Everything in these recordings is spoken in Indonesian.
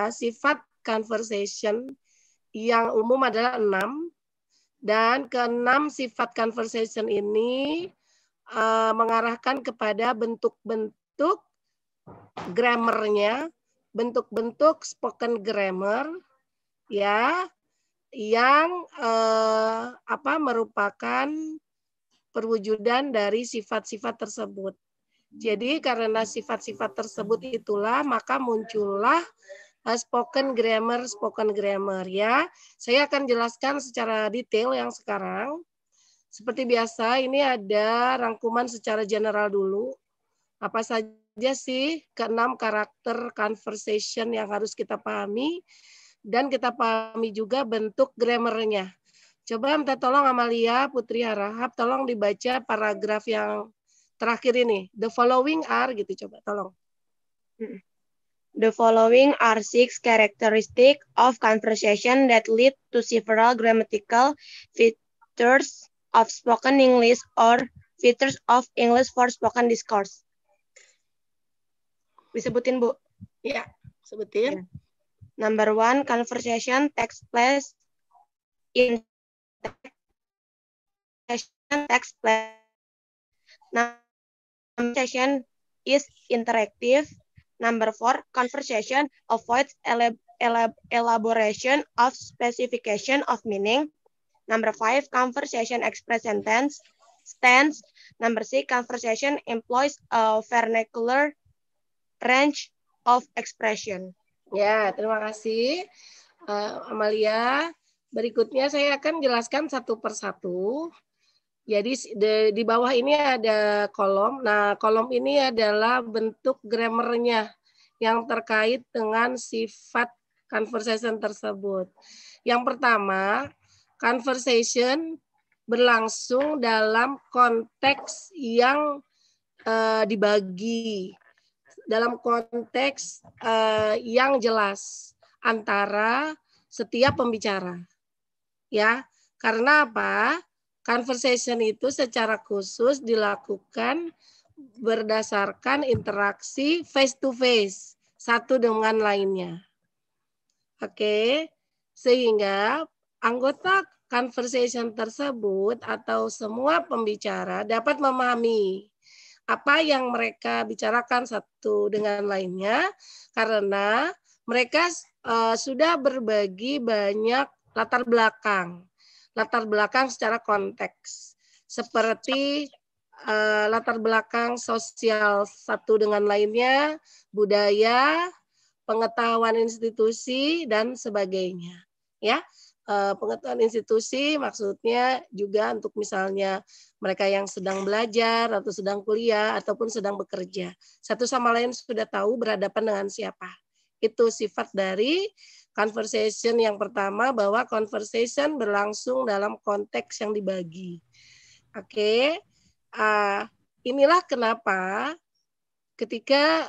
sifat conversation yang umum adalah 6. Dan ke-6 sifat conversation ini mengarahkan kepada bentuk-bentuk grammarnya, bentuk-bentuk spoken grammar, ya, yang merupakan perwujudan dari sifat-sifat tersebut. Jadi karena sifat-sifat tersebut itulah maka muncullah spoken grammar ya. Saya akan jelaskan secara detail yang sekarang. Seperti biasa ini ada rangkuman secara general dulu. Apa saja sih ke-6 karakter conversation yang harus kita pahami dan kita pahami juga bentuk grammarnya. Coba minta tolong Amalia Putri Harahap tolong dibaca paragraf yang terakhir ini. The following are gitu coba tolong. The following are 6 characteristics of conversation that lead to several grammatical features of spoken English or features of English for spoken discourse. Disebutin, Bu? Ya, sebutin. Number 1, conversation takes place in conversation is interactive. Number 4, conversation avoids elaboration of specification of meaning. Number 5, conversation express sentence. Number 6, conversation employs a vernacular range of expression. Ya, terima kasih Amalia. Berikutnya saya akan jelaskan satu persatu. Jadi di bawah ini ada kolom. Nah, kolom ini adalah bentuk grammarnya yang terkait dengan sifat conversation tersebut. Yang pertama, conversation berlangsung dalam konteks yang dibagi, dalam konteks yang jelas antara setiap pembicara. Ya, karena apa? Conversation itu secara khusus dilakukan berdasarkan interaksi face to face satu dengan lainnya. Oke, sehingga anggota conversation tersebut atau semua pembicara dapat memahami apa yang mereka bicarakan satu dengan lainnya karena mereka sudah berbagi banyak latar belakang secara konteks seperti latar belakang sosial satu dengan lainnya, budaya, pengetahuan institusi dan sebagainya. Ya, pengetahuan institusi maksudnya juga untuk misalnya mereka yang sedang belajar atau sedang kuliah ataupun sedang bekerja. Satu sama lain sudah tahu berhadapan dengan siapa. Itu sifat dari conversation yang pertama, bahwa conversation berlangsung dalam konteks yang dibagi. Oke, inilah kenapa ketika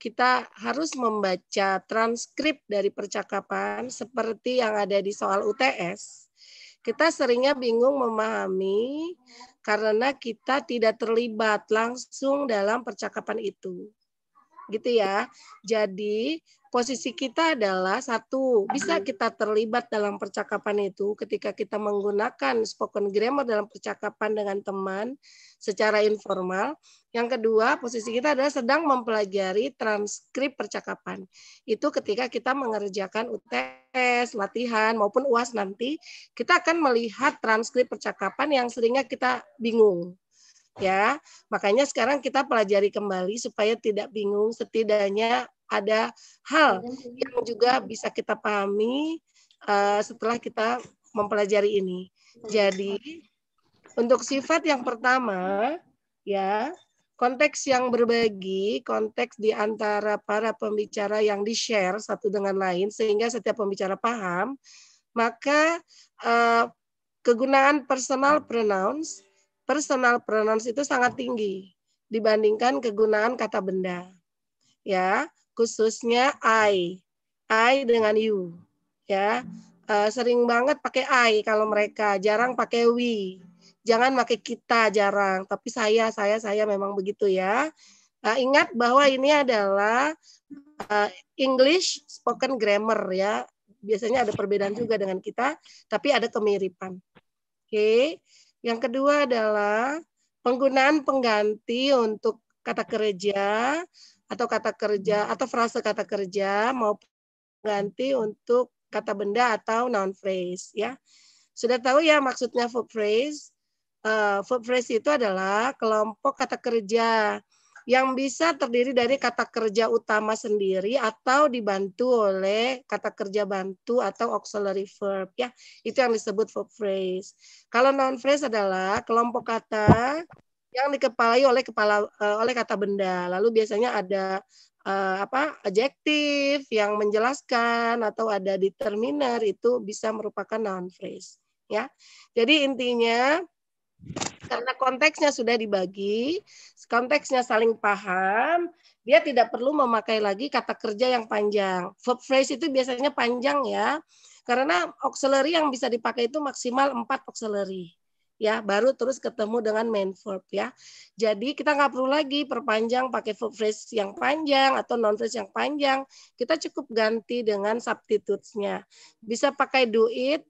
kita harus membaca transkrip dari percakapan seperti yang ada di soal UTS, kita seringnya bingung memahami karena kita tidak terlibat langsung dalam percakapan itu. Gitu ya. Jadi posisi kita adalah satu, bisa kita terlibat dalam percakapan itu ketika kita menggunakan spoken grammar dalam percakapan dengan teman secara informal. Yang kedua, posisi kita adalah sedang mempelajari transkrip percakapan. Itu ketika kita mengerjakan UTS, latihan maupun UAS nanti, kita akan melihat transkrip percakapan yang seringnya kita bingung. Ya, makanya sekarang kita pelajari kembali supaya tidak bingung, setidaknya ada hal yang juga bisa kita pahami setelah kita mempelajari ini. Jadi untuk sifat yang pertama, ya, konteks yang berbagi, konteks di antara para pembicara yang di-share satu dengan lain sehingga setiap pembicara paham, maka kegunaan personal pronouns itu sangat tinggi dibandingkan kegunaan kata benda. Ya, khususnya I dengan you. Ya, sering banget pakai I kalau mereka, jarang pakai we. Jangan pakai kita, jarang, tapi saya memang begitu ya. Nah, ingat bahwa ini adalah English spoken grammar ya. Biasanya ada perbedaan juga dengan kita, tapi ada kemiripan. Oke. Yang kedua adalah penggunaan pengganti untuk kata kerja atau frase kata kerja maupun pengganti untuk kata benda atau noun phrase ya. Sudah tahu ya maksudnya verb phrase? Verb phrase itu adalah kelompok kata kerja yang bisa terdiri dari kata kerja utama sendiri atau dibantu oleh kata kerja bantu atau auxiliary verb ya. Itu yang disebut verb phrase. Kalau noun phrase adalah kelompok kata yang dikepalai oleh kata benda. Lalu biasanya ada adjektif yang menjelaskan atau ada determiner, itu bisa merupakan noun phrase ya. Jadi intinya karena konteksnya sudah dibagi, konteksnya saling paham, dia tidak perlu memakai lagi kata kerja yang panjang. Verb phrase itu biasanya panjang ya, karena auxiliary yang bisa dipakai itu maksimal 4 auxiliary. Ya, baru terus ketemu dengan main verb ya. Jadi kita nggak perlu lagi perpanjang pakai verb phrase yang panjang atau noun phrase yang panjang. Kita cukup ganti dengan substitutes-nya. Bisa pakai do it,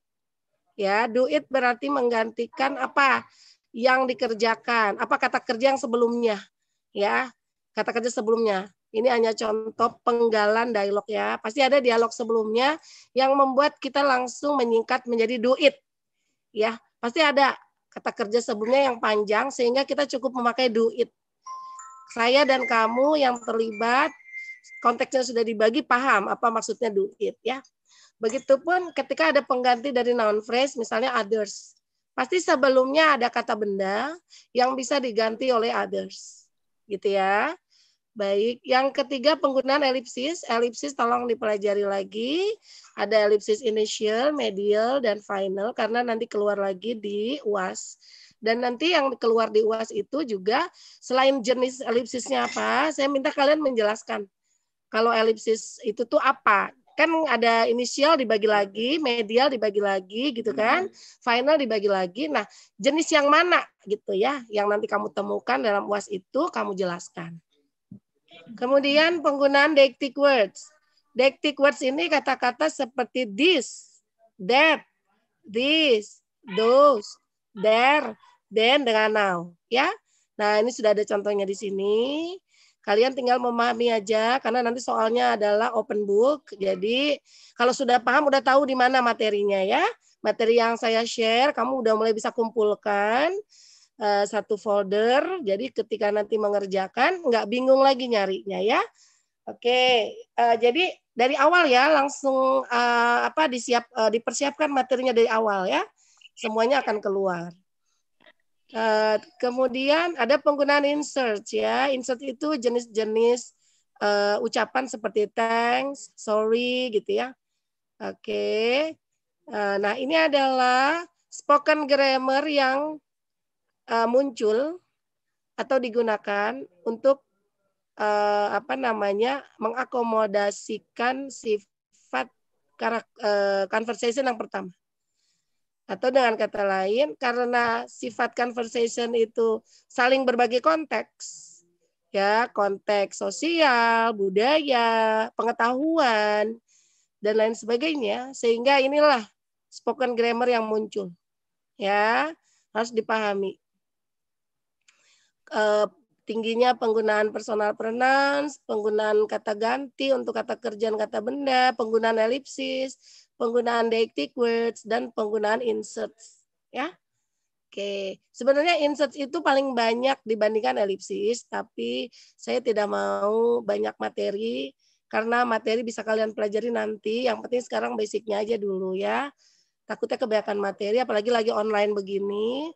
ya. Do it berarti menggantikan apa yang dikerjakan, apa kata kerja yang sebelumnya, ya, kata kerja sebelumnya. Ini hanya contoh penggalan dialog ya. Pasti ada dialog sebelumnya yang membuat kita langsung menyingkat menjadi do it, ya. Pasti ada kata kerja sebelumnya yang panjang sehingga kita cukup memakai do it. Saya dan kamu yang terlibat konteksnya sudah dibagi paham apa maksudnya do it ya. Begitupun ketika ada pengganti dari noun phrase misalnya others. Pasti sebelumnya ada kata benda yang bisa diganti oleh others. Gitu ya. Baik, yang ketiga penggunaan elipsis. Elipsis tolong dipelajari lagi. Ada elipsis initial, medial, dan final karena nanti keluar lagi di UAS. Dan nanti yang keluar di UAS itu juga selain jenis elipsisnya apa, saya minta kalian menjelaskan. Kalau elipsis itu tuh apa? Kan ada inisial dibagi lagi, medial dibagi lagi gitu kan, final dibagi lagi. Nah, jenis yang mana gitu ya, yang nanti kamu temukan dalam UAS itu kamu jelaskan. Kemudian penggunaan deictic words. Deictic words ini kata-kata seperti this, that, this, those, there, then dengan now, ya. Nah, ini sudah ada contohnya di sini. Kalian tinggal memahami aja karena nanti soalnya adalah open book. Jadi kalau sudah paham udah tahu di mana materinya ya. Materi yang saya share kamu udah mulai bisa kumpulkan satu folder. Jadi ketika nanti mengerjakan nggak bingung lagi nyarinya ya. Oke, jadi dari awal ya langsung dipersiapkan materinya dari awal ya. Semuanya akan keluar. Kemudian ada penggunaan insert ya. Insert itu jenis-jenis ucapan seperti thanks, sorry gitu ya. Oke. Nah, ini adalah spoken grammar yang muncul atau digunakan untuk mengakomodasikan sifat conversation yang pertama. Atau dengan kata lain, karena sifat conversation itu saling berbagi konteks, ya konteks sosial, budaya, pengetahuan, dan lain sebagainya, sehingga inilah spoken grammar yang muncul, ya harus dipahami. Tingginya penggunaan personal pronouns, penggunaan kata ganti untuk kata kerja dan kata benda, penggunaan elipsis, penggunaan deictic words, dan penggunaan inserts. Ya, oke. Sebenarnya inserts itu paling banyak dibandingkan elipsis, tapi saya tidak mau banyak materi karena materi bisa kalian pelajari nanti. Yang penting sekarang basicnya aja dulu ya. Takutnya kebanyakan materi, apalagi lagi online begini.